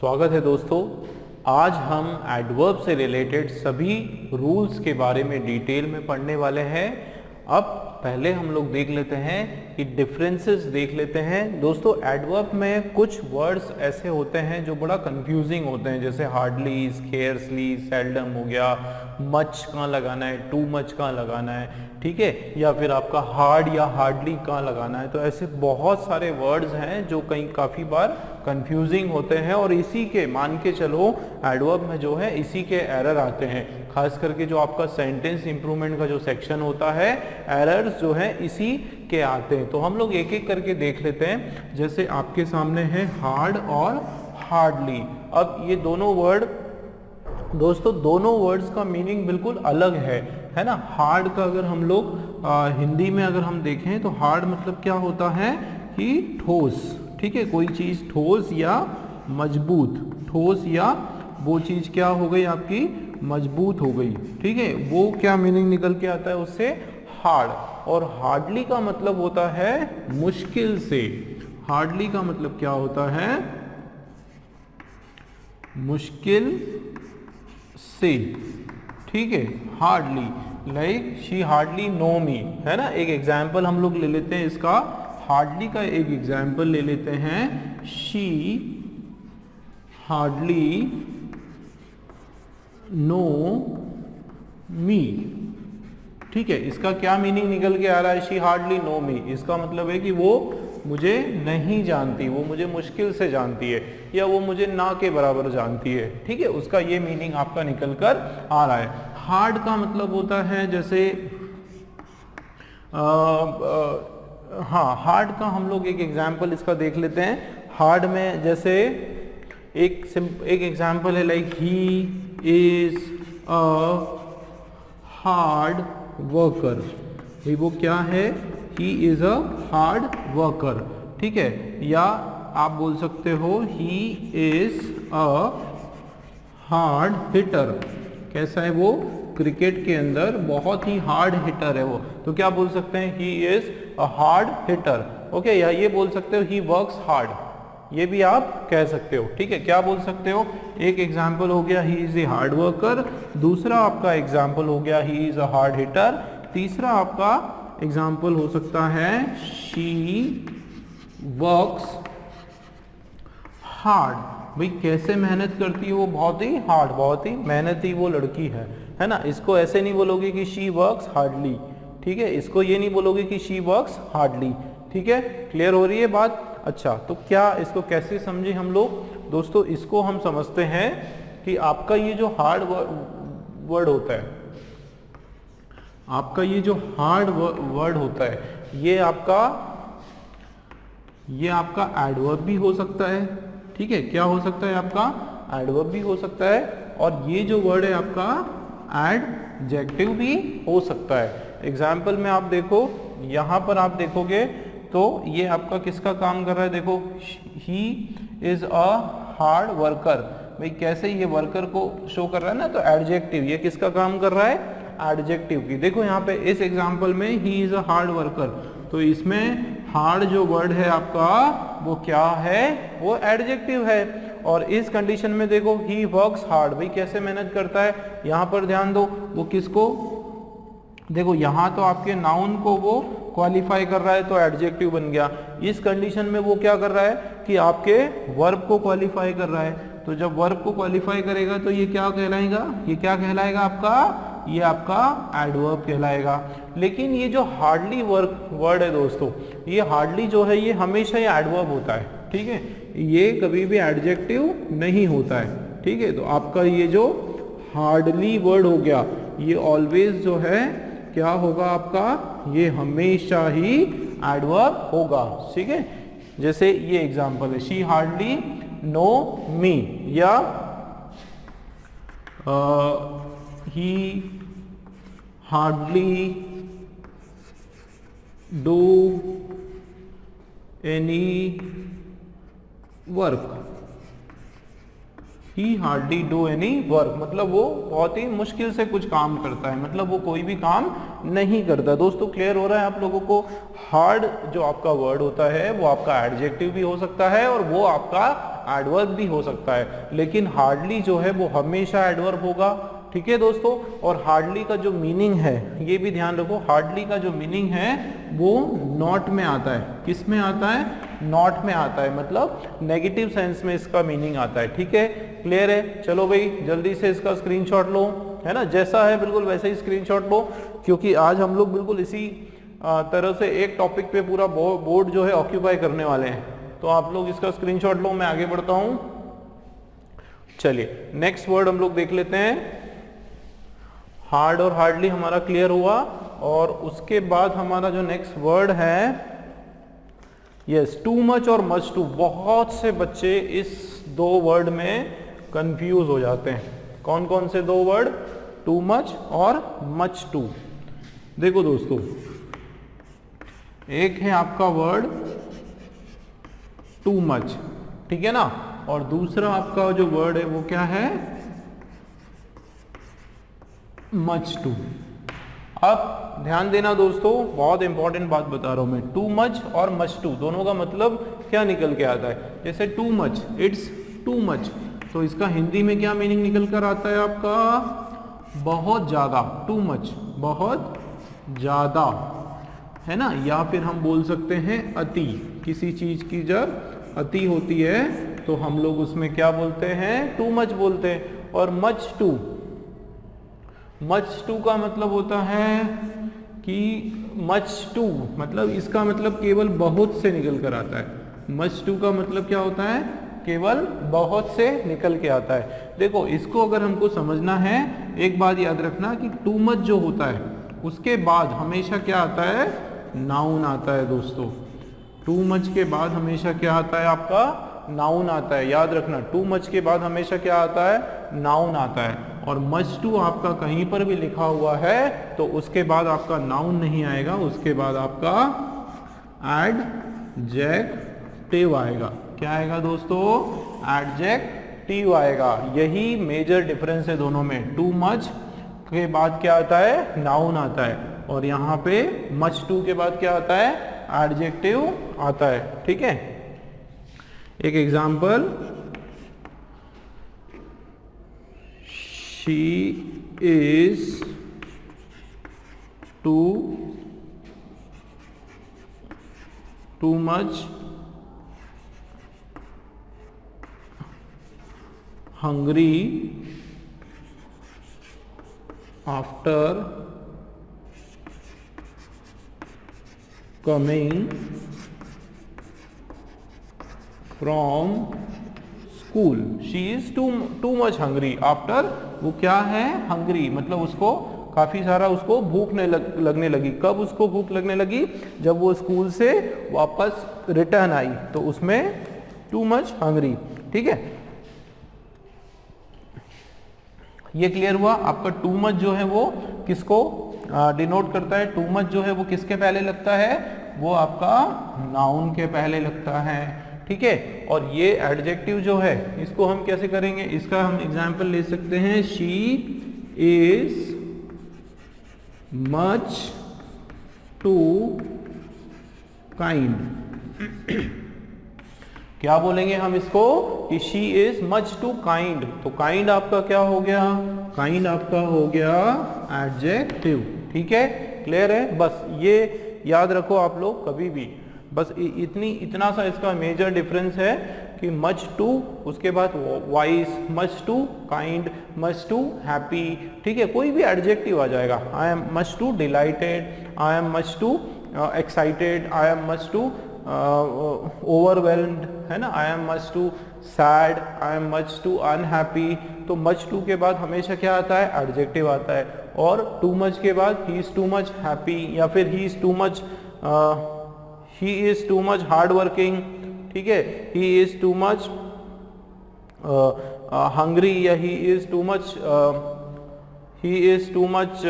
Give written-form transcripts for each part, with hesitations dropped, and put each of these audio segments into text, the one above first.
स्वागत है दोस्तों। आज हम एडवर्ब से रिलेटेड सभी रूल्स के बारे में डिटेल में पढ़ने वाले हैं। अब पहले हम लोग देख लेते हैं कि डिफरेंसेस देख लेते हैं। दोस्तों एडवर्ब में कुछ वर्ड्स ऐसे होते हैं जो बड़ा कंफ्यूजिंग होते हैं, जैसे हार्डली, स्केर्सली, सेल्डम हो गया, मच कहाँ लगाना है, टू मच कहाँ लगाना है, ठीक है, या फिर आपका हार्ड या हार्डली कहाँ लगाना है। तो ऐसे बहुत सारे वर्ड्स हैं जो कहीं काफ़ी बार कंफ्यूजिंग होते हैं और इसी के मान के चलो एडवर्ब में जो है इसी के एरर आते हैं। खास करके जो आपका सेंटेंस इंप्रूवमेंट का जो सेक्शन होता है, एरर्स जो है इसी के आते हैं। तो हम लोग एक एक करके देख लेते हैं। जैसे आपके सामने है हार्ड और हार्डली। अब ये दोनों वर्ड दोस्तों, दोनों वर्ड्स का मीनिंग बिल्कुल अलग है ना। हार्ड का अगर हम लोग हिंदी में अगर हम देखें तो हार्ड मतलब क्या होता है कि ठोस, ठीक है, कोई चीज़ ठोस या मजबूत, ठोस या वो चीज़ क्या हो गई आपकी मजबूत हो गई, ठीक है, वो क्या मीनिंग निकल के आता है उससे, हार्ड। और हार्डली का मतलब होता है मुश्किल से। हार्डली का मतलब क्या होता है, मुश्किल से, ठीक है। Hardly like she hardly know me, है ना। एक एग्जाम्पल हम लोग ले लेते हैं इसका, हार्डली का एक एग्जाम्पल ले लेते हैं। शी हार्डली नो मी, ठीक है। इसका क्या मीनिंग निकल के आ रहा है, शी हार्डली नो मी। इसका मतलब है कि वो मुझे नहीं जानती, वो मुझे मुश्किल से जानती है, या वो मुझे ना के बराबर जानती है, ठीक है। उसका ये मीनिंग आपका निकल कर आ रहा है। हार्ड का मतलब होता है जैसे हाँ, हार्ड का हम लोग एक एग्जाम्पल इसका देख लेते हैं। हार्ड में जैसे एक एग्जाम्पल है like he is a hard worker. भाई वो क्या है, he is a hard worker, ठीक है। या आप बोल सकते हो he is a hard hitter. कैसा है वो, क्रिकेट के अंदर बहुत ही हार्ड हिटर है वो, तो क्या बोल सकते हैं, he is a hard hitter, okay. या ये बोल सकते हो ही वर्क्स हार्ड, ये भी आप कह सकते हो, ठीक है। क्या बोल सकते हो, एक एग्जाम्पल हो गया he is a hard worker, दूसरा आपका एग्जाम्पल हो गया he is a hard hitter, तीसरा आपका एग्जाम्पल हो सकता है शी वर्क्स हार्ड। भाई कैसे मेहनत करती है वो, बहुत ही हार्ड, बहुत ही मेहनती वो लड़की है ना। इसको ऐसे नहीं बोलोगे कि शी वर्क्स हार्डली, ठीक है। इसको ये नहीं बोलोगे कि शी वर्क्स हार्डली, ठीक है। क्लियर हो रही है बात। अच्छा, तो क्या इसको कैसे समझे हम लोग दोस्तों, इसको हम समझते हैं कि आपका ये जो हार्ड वर्ड होता है, आपका ये जो हार्ड वर्ड होता है, ये आपका एडवर्ब भी हो सकता है, ठीक है। क्या हो सकता है, आपका एडवर्ब भी हो सकता है, और ये जो वर्ड है आपका एडजेक्टिव भी हो सकता है। एग्जाम्पल में आप देखो, यहाँ पर आप देखोगे तो ये आपका किसका काम कर रहा है, देखो he is a hard worker. भाई कैसे ये वर्कर को शो कर रहा है ना, तो एडजेक्टिव, ये किसका काम कर रहा है, एडजेक्टिव की। देखो यहाँ पे इस एग्जाम्पल में he is a hard worker, तो इसमें हार्ड जो वर्ड है आपका वो क्या है, वो एडजेक्टिव है। और इस कंडीशन में देखो ही वर्क्स हार्ड, भाई कैसे मेहनत करता है, यहाँ पर ध्यान दो, वो किसको, देखो यहाँ तो आपके नाउन को वो क्वालिफाई कर रहा है तो एडजेक्टिव बन गया। इस कंडीशन में वो क्या कर रहा है कि आपके वर्ब को क्वालिफाई कर रहा है, तो जब वर्ब को क्वालिफाई करेगा तो ये क्या कहलाएगा, ये क्या कहलाएगा आपका, ये आपका एडवर्ब कहलाएगा। लेकिन ये जो हार्डली वर्ड है दोस्तों, ये हार्डली जो है ये हमेशा ये एडवर्ब होता है, ठीक है, ये कभी भी एडजेक्टिव नहीं होता है, ठीक है। तो आपका ये जो हार्डली वर्ड हो गया, ये ऑलवेज जो है क्या होगा आपका, ये हमेशा ही एडवर्ब होगा, ठीक है। जैसे ये एग्जांपल है, शी हार्डली नो मी, या ही hardly do any work. He hardly do any work मतलब वो बहुत ही मुश्किल से कुछ काम करता है, मतलब वो कोई भी काम नहीं करता। दोस्तों क्लियर हो रहा है आप लोगों को। हार्ड जो आपका वर्ड होता है वो आपका एडजेक्टिव भी हो सकता है और वो आपका एडवर्ब भी हो सकता है, लेकिन हार्डली जो है वो हमेशा एडवर्ब होगा। ठीक है दोस्तों, और हार्डली का जो मीनिंग है ये भी ध्यान रखो, हार्डली का जो मीनिंग है वो नॉट में आता है। किस में आता है? नॉट में आता है, मतलब नेगेटिव सेंस में इसका मीनिंग आता है। ठीक है, क्लियर है? चलो भाई जल्दी से इसका स्क्रीनशॉट लो, है ना, जैसा है बिल्कुल वैसे ही स्क्रीनशॉट लो, क्योंकि आज हम लोग बिल्कुल इसी तरह से एक टॉपिक पे पूरा बोर्ड जो है ऑक्यूपाई करने वाले हैं। तो आप लोग इसका स्क्रीनशॉट लो, मैं आगे बढ़ता हूं। चलिए नेक्स्ट वर्ड हम लोग देख लेते हैं। हार्ड और हार्डली हमारा क्लियर हुआ, और उसके बाद हमारा जो नेक्स्ट वर्ड है, यस, टू मच और मच टू। बहुत से बच्चे इस दो वर्ड में कंफ्यूज हो जाते हैं। कौन कौन से दो वर्ड? टू मच और मच टू। देखो दोस्तों, एक है आपका वर्ड टू मच, ठीक है ना, और दूसरा आपका जो वर्ड है वो क्या है? Much too. अब ध्यान देना दोस्तों, बहुत इंपॉर्टेंट बात बता रहा हूं मैं। टू मच और मच टू दोनों का मतलब क्या निकल के आता है? जैसे too much, it's too much, तो इसका हिंदी में क्या मीनिंग निकल कर आता है आपका? बहुत ज्यादा। टू मच, बहुत ज्यादा, है ना। या फिर हम बोल सकते हैं अति। किसी चीज की जब अति होती है तो हम लोग उसमें क्या बोलते हैं? टू मच बोलते हैं। और मच टू, मच टू का मतलब होता है कि मच टू मतलब इसका मतलब केवल बहुत से निकल कर आता है। मच टू का मतलब क्या होता है? केवल बहुत से निकल के आता है। देखो इसको अगर हमको समझना है, एक बात याद रखना कि टू मच जो होता है उसके बाद हमेशा क्या आता है? नाउन आता है दोस्तों। टू मच के बाद हमेशा क्या आता है आपका? नाउन आता है। याद रखना, टू मच के बाद हमेशा क्या आता है? नाउन आता है। और मच टू आपका कहीं पर भी लिखा हुआ है तो उसके बाद आपका नाउन नहीं आएगा, उसके बाद आपका एडजेक्टिव आएगा। क्या आएगा दोस्तों? एडजेक्टिव आएगा। यही मेजर डिफरेंस है दोनों में। टू मच के बाद क्या आता है? नाउन आता है, और यहाँ पे मच टू के बाद क्या आता है? एडजेक्टिव आता है। ठीक है, एक example, she is too much hungry after coming from school. She is too much hungry after, वो क्या है? hungry मतलब उसको काफी सारा उसको भूख लगने लगी। कब उसको भूख लगने लगी? जब वो स्कूल से वापस रिटर्न आई, तो उसमें टू मच हंग्री। ठीक है, ये क्लियर हुआ आपका। टू मच जो है वो किसको डिनोट करता है? टू मच जो है वो किसके पहले लगता है? वो आपका नाउन के पहले लगता है। ठीक है, और ये एडजेक्टिव जो है इसको हम कैसे करेंगे? इसका हम एग्जांपल ले सकते हैं, she is much too kind. क्या बोलेंगे हम इसको? कि she is much too kind. तो काइंड आपका क्या हो गया? काइंड आपका हो गया एडजेक्टिव। ठीक है, क्लियर है? बस ये याद रखो आप लोग कभी भी, बस इतना सा इसका मेजर डिफरेंस है कि मच टू, उसके बाद wise, much too kind, much too happy. ठीक है, कोई भी एडजेक्टिव आ जाएगा। I am much too delighted, I am much too excited, I am much too overwhelmed, है ना, I am much too sad, I am much too unhappy. तो much too के बाद हमेशा क्या आता है? एडजेक्टिव आता है। और टू मच के बाद he is too much happy, या फिर he is too much hard working. ठीक है, he is too much hungry, या he is too much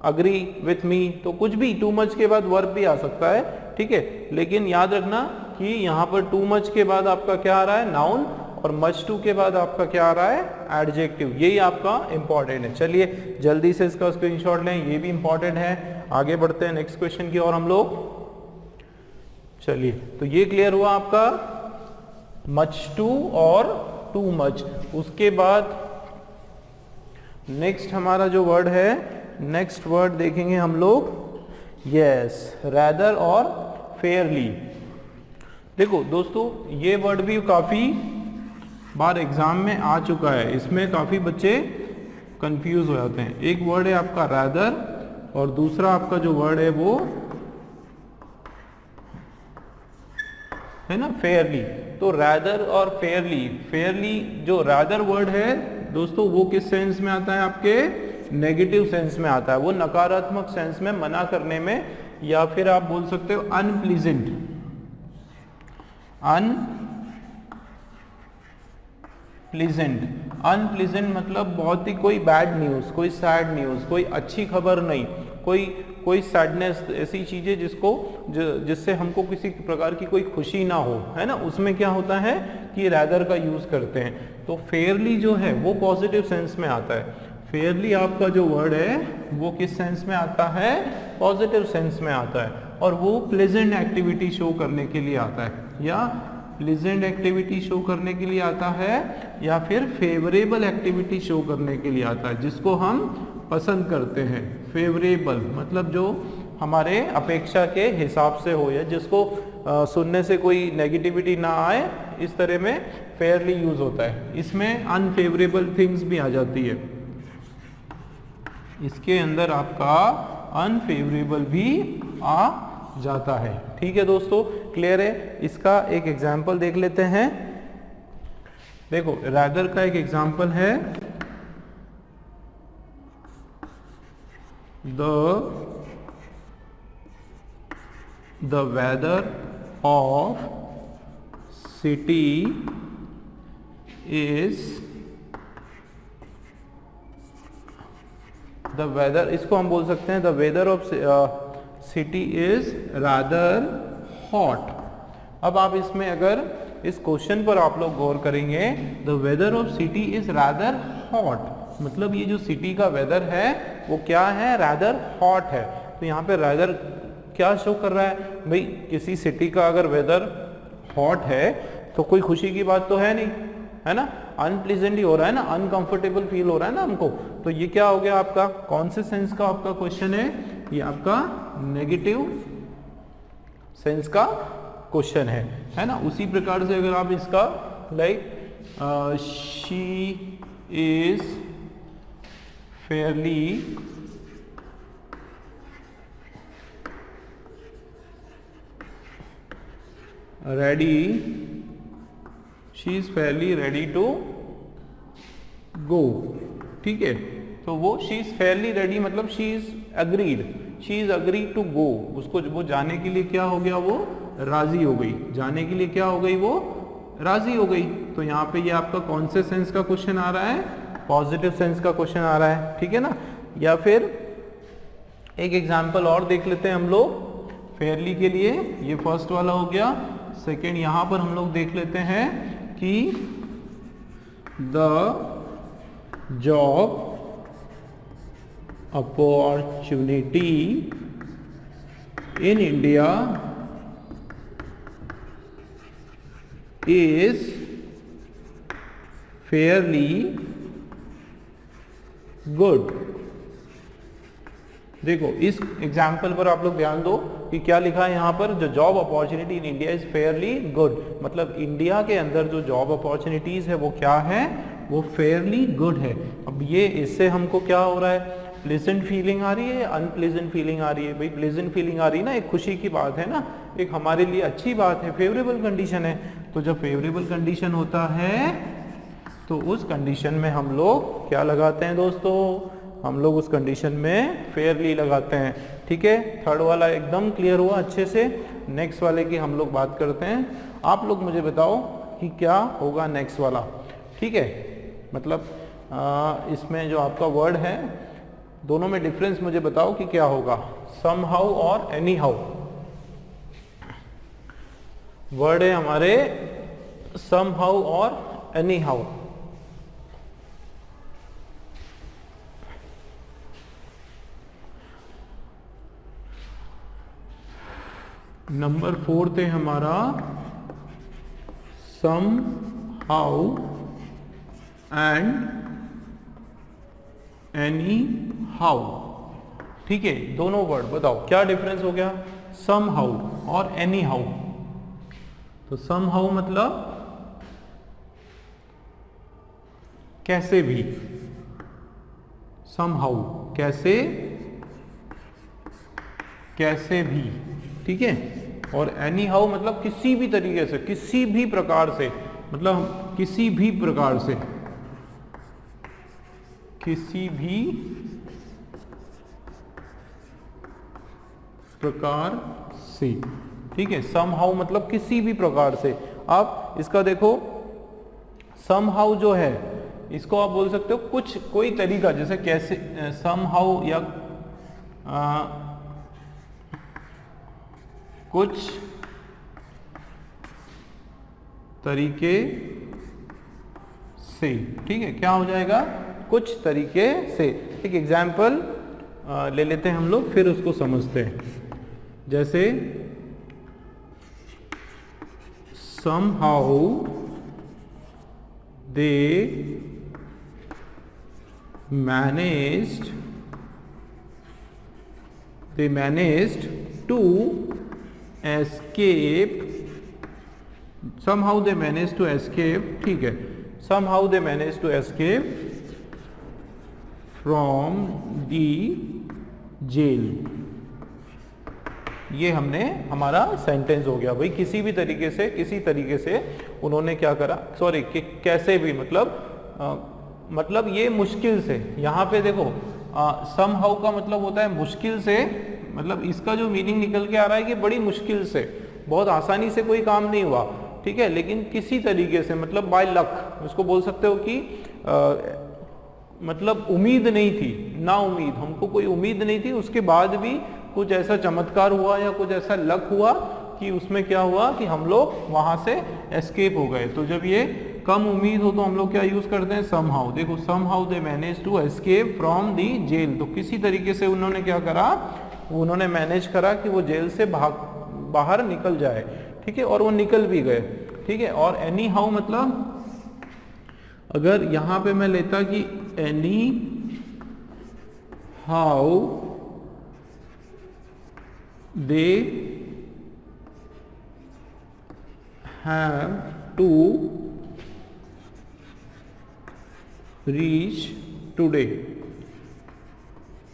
agree with me. तो कुछ भी टू मच के बाद वर्ब भी आ सकता है। ठीक है, लेकिन याद रखना कि यहाँ पर टू मच के बाद आपका क्या आ रहा है? नाउन, और मच टू के बाद आपका क्या आ रहा है? एडजेक्टिव। यही आपका इंपॉर्टेंट है। चलिए जल्दी से इसका स्क्रीनशॉट लें, ये भी इंपॉर्टेंट है। आगे बढ़ते हैं नेक्स्ट क्वेश्चन की ओर हम लोग। चलिए, तो ये क्लियर हुआ आपका मच टू और टू मच। उसके बाद नेक्स्ट हमारा जो वर्ड है, नेक्स्ट वर्ड देखेंगे हम लोग, यस, रैदर और फेयरली। देखो दोस्तों, ये वर्ड भी काफ़ी बार एग्जाम में आ चुका है, इसमें काफ़ी बच्चे कंफ्यूज हो जाते हैं। एक वर्ड है आपका रैदर और दूसरा आपका जो वर्ड है वो है ना फेयरली। तो रैदर और फेयरली, फेयरली जो रैदर वर्ड है दोस्तों वो किस सेंस में आता है, आपके नेगेटिव सेंस में आता है, वो नकारात्मक सेंस में, मना करने में, या फिर आप बोल सकते हो अनप्लीजेंट। अनप्लीजेंट मतलब बहुत ही कोई बैड न्यूज़, कोई सैड न्यूज़, कोई अच्छी खबर नहीं, कोई सैडनेस, ऐसी चीज़ें जिससे हमको किसी प्रकार की कोई खुशी ना हो, है ना, उसमें क्या होता है कि रैदर का यूज़ करते हैं। तो फेयरली जो है वो पॉजिटिव सेंस में आता है। फेयरली आपका जो वर्ड है वो किस सेंस में आता है, पॉजिटिव सेंस में आता है, और वो प्लेजेंट एक्टिविटी शो करने के लिए आता है, या प्लेजेंट एक्टिविटी शो करने के लिए आता है, या फिर फेवरेबल एक्टिविटी शो करने के लिए आता है, जिसको हम पसंद करते हैं। फेवरेबल मतलब जो हमारे अपेक्षा के हिसाब से हो, या जिसको सुनने से कोई नेगेटिविटी ना आए, इस तरह में फेयरली यूज होता है। इसमें अनफेवरेबल थिंग्स भी आ जाती है, इसके अंदर आपका अनफेवरेबल भी आ जाता है। ठीक है दोस्तों, क्लियर है? इसका एक एग्जाम्पल देख लेते हैं। देखो रैदर का एक एग्जाम्पल है, the weather of city is, the weather, इसको हम बोल सकते हैं the weather of city is rather hot। अब आप इसमें अगर इस क्वेश्चन पर आप लोग गौर करेंगे, the weather of city is rather hot, मतलब ये जो सिटी का वेदर है वो क्या है, rather hot है। तो यहाँ पे rather क्या शो कर रहा है भाई, किसी सिटी का अगर वेदर हॉट है तो कोई खुशी की बात तो है नहीं, है ना, अनप्लीजेंट ही हो रहा है ना, अनकंफर्टेबल फील हो रहा है ना हमको। तो ये क्या हो गया आपका, कौन से सेंस का आपका क्वेश्चन है, ये आपका नेगेटिव सेंस का क्वेश्चन है ना। उसी प्रकार से अगर आप इसका like she is fairly ready, she is fairly ready to go, ठीक है। तो वो शी इज फेयरली रेडी मतलब she is agreed to go, उसको वो जाने के लिए क्या हो गया, वो राजी हो गई, जाने के लिए क्या हो गई, वो राजी हो गई। तो यहाँ पे ये आपका कौन से सेंस का क्वेश्चन आ रहा है, पॉजिटिव सेंस का क्वेश्चन आ रहा है, ठीक है ना। या फिर एक एग्जाम्पल और देख लेते हैं हम लोग फेयरली के लिए, ये फर्स्ट वाला हो गया। सेकेंड यहाँ पर हम लोग देख लेते हैं कि the job opportunity in India is fairly good. देखो इस एग्जाम्पल पर आप लोग ध्यान दो कि क्या लिखा है यहाँ पर, जो job opportunity in India is fairly good, मतलब इंडिया के अंदर जो जॉब अपॉर्चुनिटीज है वो क्या है, वो फेयरली गुड है। अब ये इससे हमको क्या हो रहा है, प्लेजेंट फीलिंग आ रही है, अनप्लेजेंट फीलिंग आ रही है। भाई प्लेजेंट फीलिंग आ रही है ना, एक खुशी की बात है ना, एक हमारे लिए अच्छी बात है, फेवरेबल कंडीशन है। तो जब फेवरेबल कंडीशन होता है तो उस कंडीशन में हम लोग क्या लगाते हैं दोस्तों, हम लोग उस कंडीशन में फेयरली लगाते हैं, ठीक है। थर्ड वाला एकदम क्लियर हुआ अच्छे से। नेक्स्ट वाले की हम लोग बात करते हैं, आप लोग मुझे बताओ कि क्या होगा नेक्स्ट वाला, ठीक है। मतलब इसमें जो आपका वर्ड है दोनों में डिफरेंस मुझे बताओ कि क्या होगा, सम हाउ और एनी हाउ। वर्ड है हमारे सम हाउ और एनी हाउ। नंबर 4 थे हमारा somehow and anyhow। ठीक है, दोनों वर्ड बताओ क्या डिफरेंस हो गया, somehow और anyhow। तो somehow मतलब कैसे भी, somehow कैसे, कैसे भी, ठीक है। और anyhow मतलब किसी भी तरीके से, किसी भी प्रकार से, मतलब किसी भी प्रकार से, किसी भी प्रकार से, ठीक है। somehow मतलब किसी भी प्रकार से। आप इसका देखो, somehow जो है इसको आप बोल सकते हो कुछ, कोई तरीका, जैसे कैसे, somehow या कुछ तरीके से, ठीक है। क्या हो जाएगा, कुछ तरीके से। एक एग्जाम्पल ले लेते हैं हम लोग, फिर उसको समझते हैं। जैसे somehow they managed to escape, somehow they managed to escape, ठीक है। somehow they managed to escape from the jail। ये हमने, हमारा सेंटेंस हो गया भाई, किसी भी तरीके से, किसी तरीके से उन्होंने क्या करा, सॉरी कैसे भी मतलब ये मुश्किल से। यहाँ पे देखो somehow का मतलब होता है मुश्किल से, मतलब इसका जो मीनिंग निकल के आ रहा है कि बड़ी मुश्किल से, बहुत आसानी से कोई काम नहीं हुआ, ठीक है। लेकिन किसी तरीके से, मतलब बाय लक, उसको बोल सकते हो कि मतलब उम्मीद नहीं थी, ना उम्मीद, हमको कोई उम्मीद नहीं थी, उसके बाद भी कुछ ऐसा चमत्कार हुआ या कुछ ऐसा लक हुआ कि उसमें क्या हुआ कि हम लोग वहां से एस्केप हो गए। तो जब ये कम उम्मीद हो तो हम लोग क्या यूज करते हैं, somehow। देखो somehow they managed to escape from the jail। तो किसी तरीके से उन्होंने क्या करा, उन्होंने मैनेज करा कि वो जेल से बाहर निकल जाए, ठीक है। और वो निकल भी गए, ठीक है। और एनी हाउ मतलब अगर यहां पे मैं लेता कि anyhow they have to reach today,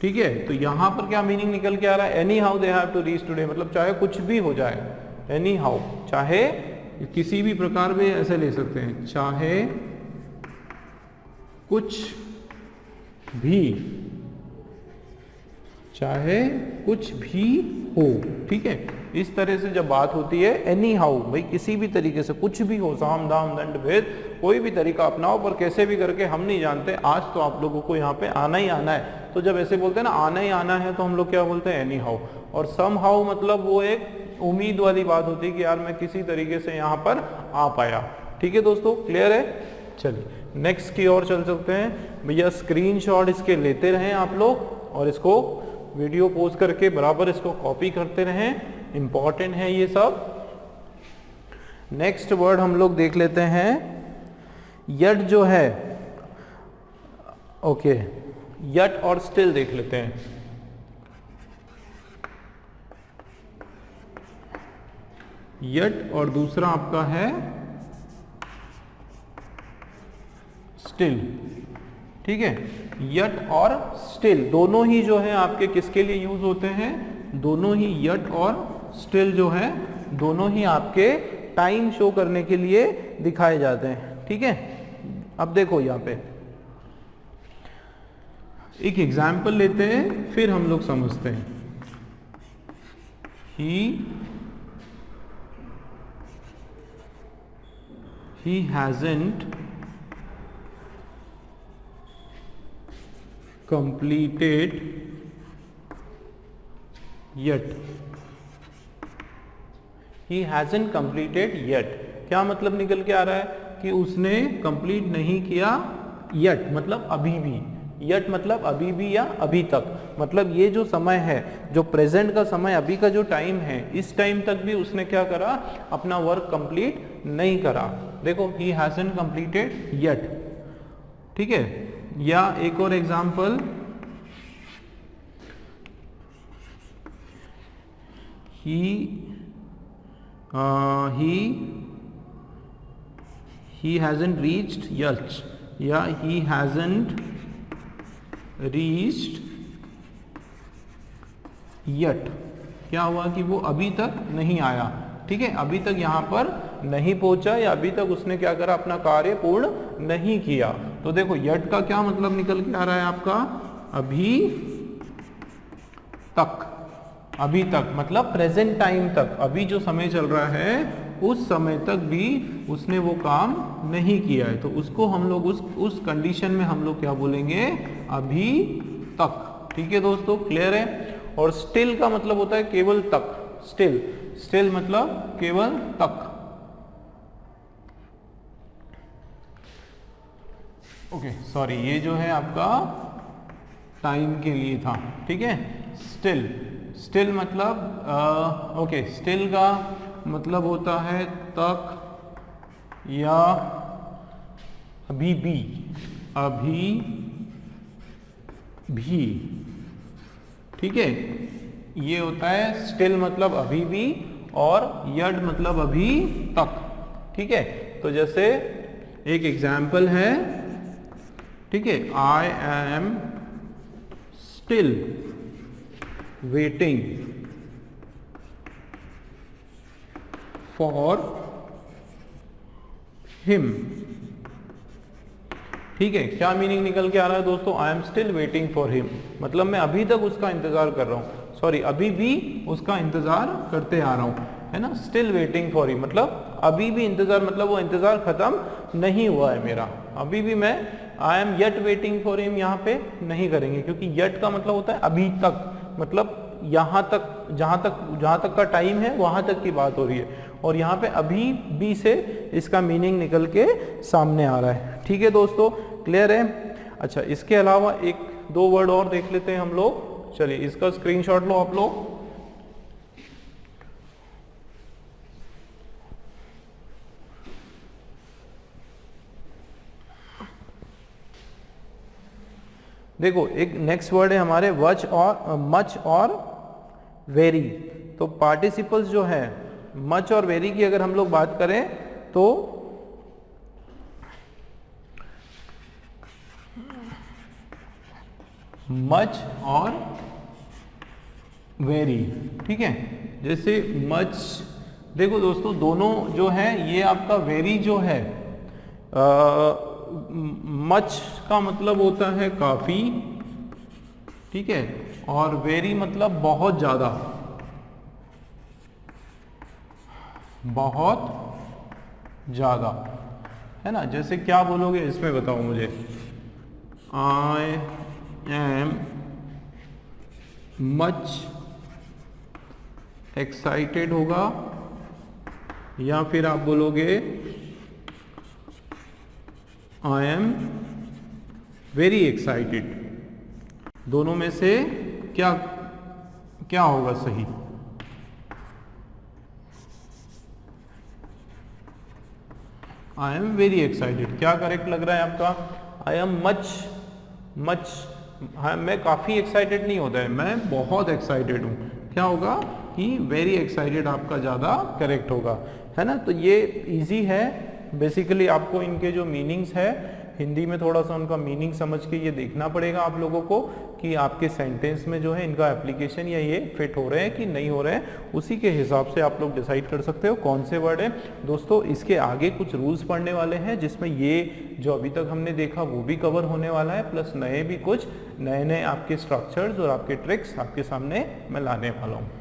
ठीक है। तो यहां पर क्या मीनिंग निकल के आ रहा है, anyhow they have to reach today, मतलब चाहे कुछ भी हो जाए, एनी हाउ चाहे किसी भी प्रकार में, ऐसे ले सकते हैं, चाहे कुछ भी, चाहे कुछ भी हो, ठीक है। इस तरह से जब बात होती है एनी हाउ, भाई किसी भी तरीके से, कुछ भी हो, साम दाम दंड भेद, कोई भी तरीका अपनाओ, पर कैसे भी करके हम नहीं जानते, आज तो आप लोगों को यहाँ पे आना ही आना है। तो जब ऐसे बोलते हैं ना आना ही आना है, तो हम लोग क्या बोलते हैं, एनी हाउ। और सम हाउ मतलब वो एक उम्मीद वाली बात होती है कि यार मैं किसी तरीके से यहाँ पर आ पाया, ठीक है दोस्तों, क्लियर है। चलिए नेक्स्ट की ओर चल सकते हैं। भैया स्क्रीनशॉट इसके लेते रहें आप लोग, और इसको वीडियो पोस्ट करके बराबर इसको कॉपी करते रहें, इंपॉर्टेंट है ये सब। नेक्स्ट वर्ड हम लोग देख लेते हैं, यट जो है, ओके, यट और स्टिल देख लेते हैं। यट और दूसरा आपका है स्टिल, ठीक है। यट और स्टिल दोनों ही जो है आपके किसके लिए यूज होते हैं, दोनों ही यट और स्टिल जो है दोनों ही आपके टाइम शो करने के लिए दिखाए जाते हैं, ठीक है। अब देखो यहाँ पे एक एग्जाम्पल लेते हैं, फिर हम लोग समझते हैं। he hasn't completed yet, he hasn't completed yet, क्या मतलब निकल के आ रहा है कि उसने कंप्लीट नहीं किया, yet मतलब अभी भी, यट मतलब अभी भी या अभी तक, मतलब ये जो समय है, जो प्रेजेंट का समय, अभी का जो टाइम है, इस टाइम तक भी उसने क्या करा, अपना वर्क कंप्लीट नहीं करा। देखो ही हैजंट कंप्लीटेड यट, ठीक है। या एक और example, he hasn't reached yet, या he hasn't reached yet, क्या हुआ कि वो अभी तक नहीं आया, ठीक है, अभी तक यहाँ पर नहीं पहुंचा, या अभी तक उसने क्या करा, अपना कार्य पूर्ण नहीं किया। तो देखो यट का क्या मतलब निकल के आ रहा है आपका, अभी तक, अभी तक मतलब प्रेजेंट टाइम तक, अभी जो समय चल रहा है उस समय तक भी उसने वो काम नहीं किया है, तो उसको हम लोग उस कंडीशन में हम लोग क्या बोलेंगे, अभी तक, ठीक है दोस्तों, क्लियर है। और स्टिल का मतलब होता है केवल तक, स्टिल, स्टिल मतलब केवल तक। ओके सॉरी, ये जो है आपका टाइम के लिए था, ठीक है। स्टिल, स्टिल मतलब ओके, स्टिल का मतलब होता है तक या अभी भी, अभी भी, ठीक है, ये होता है स्टिल मतलब अभी भी, और यट मतलब अभी तक, ठीक है। तो जैसे एक एग्जाम्पल है, ठीक है, I am still waiting for him, ठीक है। क्या मीनिंग निकल के आ रहा है दोस्तों, I am still waiting for him, मतलब मैं अभी तक उसका इंतजार कर रहा हूं, सॉरी अभी भी उसका इंतजार करते आ रहा हूं, है ना। स्टिल वेटिंग फॉर हिम मतलब अभी भी इंतजार, मतलब वो इंतजार खत्म नहीं हुआ है मेरा, अभी भी मैं, I am yet waiting for him यहाँ पे नहीं करेंगे, क्योंकि येट का मतलब होता है अभी तक, मतलब यहाँ तक, जहां तक का टाइम है वहां तक की बात हो रही है, और यहाँ पे अभी भी से इसका मीनिंग निकल के सामने आ रहा है, ठीक है दोस्तों, क्लियर है। अच्छा, इसके अलावा एक दो वर्ड और देख लेते हैं हम लोग, चलिए इसका स्क्रीनशॉट लो आप लोग। देखो एक नेक्स्ट वर्ड है हमारे वच और मच और वेरी। तो पार्टिसिपल्स जो है मच और वेरी की अगर हम लोग बात करें तो मच और वेरी, ठीक है। जैसे मच, देखो दोस्तों दोनों जो है ये आपका वेरी जो है, मच का मतलब होता है काफी, ठीक है, और वेरी मतलब बहुत ज्यादा, बहुत ज्यादा, है ना। जैसे क्या बोलोगे इसमें बताओ मुझे, आई एम मच एक्साइटेड होगा, या फिर आप बोलोगे आई एम वेरी एक्साइटेड। दोनों में से क्या क्या होगा सही? आई एम वेरी एक्साइटेड, क्या करेक्ट लग रहा है आपका? आई एम मच, हाँ मैं काफ़ी एक्साइटेड नहीं होता है, मैं बहुत एक्साइटेड हूँ, क्या होगा कि वेरी एक्साइटेड आपका ज़्यादा करेक्ट होगा, है ना। तो ये इजी है, बेसिकली आपको इनके जो मीनिंग्स है हिंदी में थोड़ा सा उनका मीनिंग समझ के ये देखना पड़ेगा आप लोगों को कि आपके सेंटेंस में जो है इनका एप्लीकेशन या ये फिट हो रहे हैं कि नहीं हो रहे हैं। उसी के हिसाब से आप लोग डिसाइड कर सकते हो कौन से वर्ड है। दोस्तों इसके आगे कुछ रूल्स पढ़ने वाले हैं जिसमें ये जो अभी तक हमने देखा वो भी कवर होने वाला है, प्लस नए भी कुछ नए आपके स्ट्रक्चर्स और आपके ट्रिक्स आपके सामने मैं लाने वाला हूँ।